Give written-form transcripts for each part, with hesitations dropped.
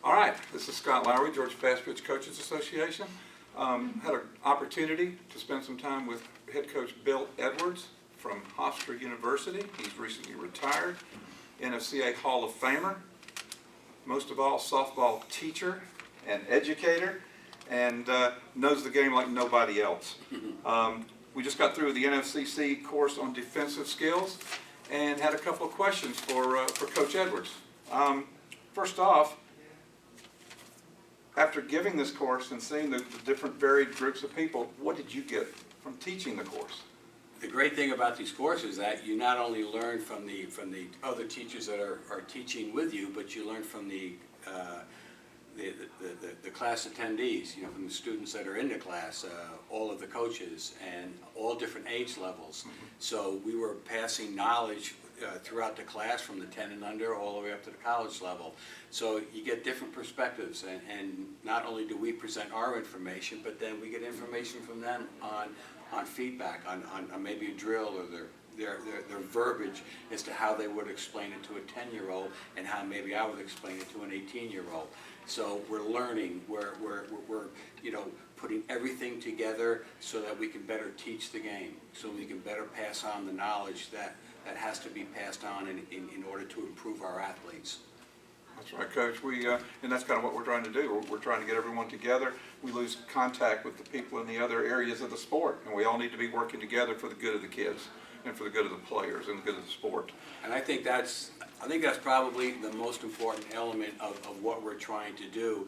All right, this is Scott Lowry, Georgia Fast Pitch Coaches Association. Had an opportunity to spend some time with head coach Bill Edwards from Hofstra University. He's recently retired, NFCA Hall of Famer, most of all softball teacher and educator, and knows the game like nobody else. We just got through the NFCC course on defensive skills and had a couple of questions for Coach Edwards. First off, after giving this course and seeing the different varied groups of people, what did you get from teaching the course? The great thing about these courses is that you not only learn from the other teachers that are teaching with you, but you learn from the class attendees, you know, from the students that are in the class, all of the coaches, and all different age levels. Mm-hmm. So we were passing knowledge throughout the class from the 10 and under all the way up to the college level. So you get different perspectives, and not only do we present our information, but then we get information from them on feedback, on maybe a drill or their verbiage as to how they would explain it to a 10-year-old and how maybe I would explain it to an 18-year-old. So we're learning, we're you know, putting everything together so that we can better teach the game, so we can better pass on the knowledge that has to be passed on in order to improve our athletes. That's right, Coach. And that's kind of what we're trying to do. We're trying to get everyone together. We lose contact with the people in the other areas of the sport, and we all need to be working together for the good of the kids and for the good of the players and the good of the sport. And I think that's probably the most important element of what we're trying to do,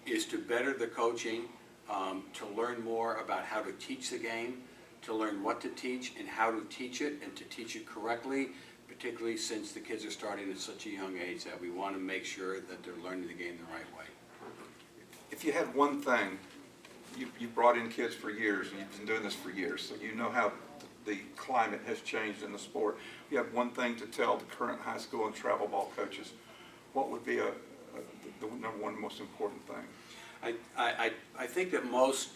is to better the coaching, to learn more about how to teach the game, to learn what to teach and how to teach it, and to teach it correctly, particularly since the kids are starting at such a young age that we want to make sure that they're learning the game the right way. If you had one thing, you brought in kids for years, and you've been doing this for years, so you know how the climate has changed in the sport. If you have one thing to tell the current high school and travel ball coaches, what would be the number one most important thing? I think that most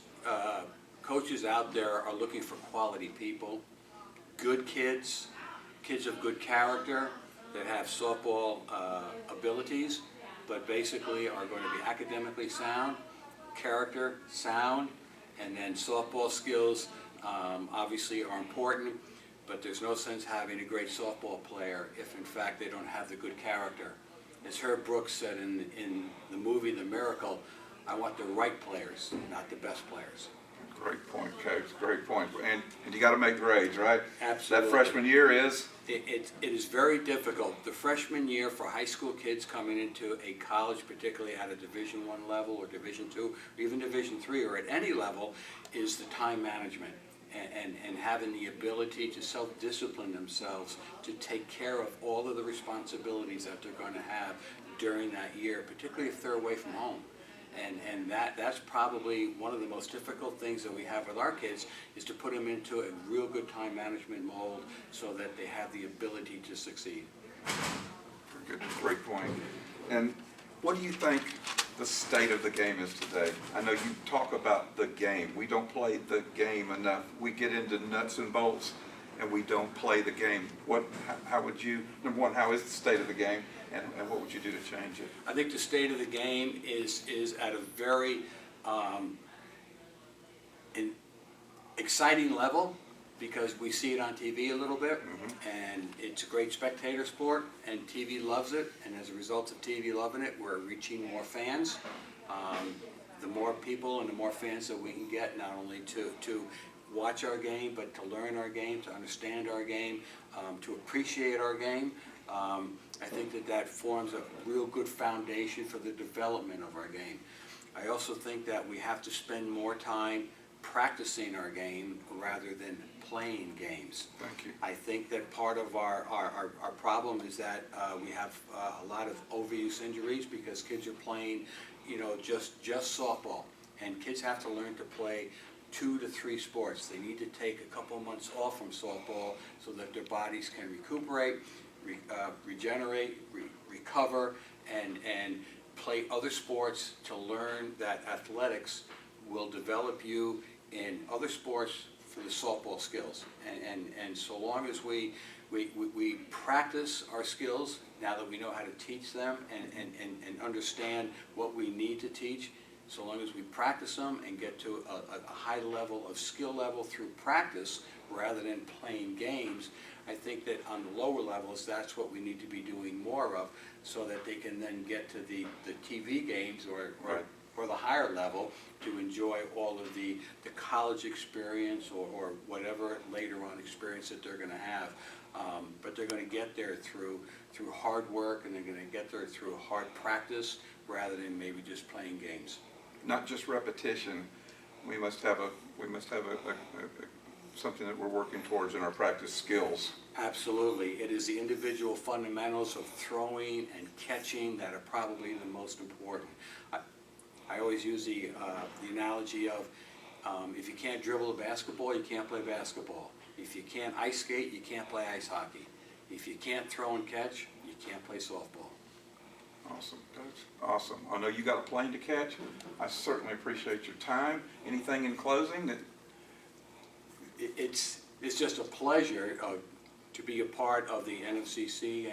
coaches out there are looking for quality people, good kids of good character that have softball abilities, but basically are going to be academically sound, character sound, and then softball skills obviously are important, but there's no sense having a great softball player if in fact they don't have the good character. As Herb Brooks said in the movie The Miracle, I want the right players, not the best players. Great point, Coach. Great point. And you got to make grades, right? Absolutely. That freshman year is? It is very difficult. The freshman year for high school kids coming into a college, particularly at a Division I level or Division II, or even Division III, or at any level, is the time management and having the ability to self-discipline themselves to take care of all of the responsibilities that they're going to have during that year, particularly if they're away from home. And that's probably one of the most difficult things that we have with our kids, is to put them into a real good time management mold so that they have the ability to succeed. Good, great point. And what do you think the state of the game is today? I know you talk about the game. We don't play the game enough. We get into nuts and bolts and we don't play the game. How would you, number one, how is the state of the game? And what would you do to change it? I think the state of the game is at a very exciting level, because we see it on TV a little bit, and it's a great spectator sport, and TV loves it, and as a result of TV loving it, we're reaching more fans. The more people and the more fans that we can get, not only to watch our game, but to learn our game, to understand our game, to appreciate our game. I think that forms a real good foundation for the development of our game. I also think that we have to spend more time practicing our game rather than playing games. Thank you. I think that part of our problem is that we have a lot of overuse injuries because kids are playing, you know, just softball, and kids have to learn to play 2 to 3 sports. They need to take a couple months off from softball so that their bodies can recuperate, regenerate, recover, and play other sports to learn that athletics will develop you in other sports for the softball skills. And so long as we practice our skills now that we know how to teach them and understand what we need to teach, so long as we practice them and get to a high level of skill level through practice rather than playing games, I think that on the lower levels, that's what we need to be doing more of, so that they can then get to the TV games or the higher level to enjoy all of the college experience or whatever later on experience that they're going to have. But they're going to get there through hard work, and they're going to get there through hard practice rather than maybe just playing games. Not just repetition. We must have something that we're working towards in our practice skills. Absolutely. It is the individual fundamentals of throwing and catching that are probably the most important. I always use the analogy of if you can't dribble a basketball, you can't play basketball. If you can't ice skate, you can't play ice hockey. If you can't throw and catch, you can't play softball. Awesome, Coach. Awesome. I know you got a plane to catch. I certainly appreciate your time. Anything in closing that? It's just a pleasure to be a part of the NFCC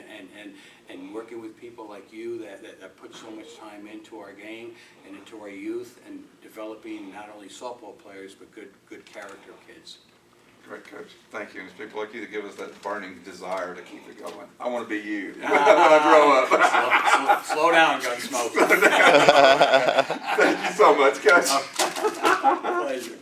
and working with people like you that put so much time into our game and into our youth and developing not only softball players but good character kids. Great, Coach. Thank you. And it's people like you that give us that burning desire to keep it going. I want to be you when I grow up. Slow down, Gunsmoke. Thank you so much, Coach. Pleasure.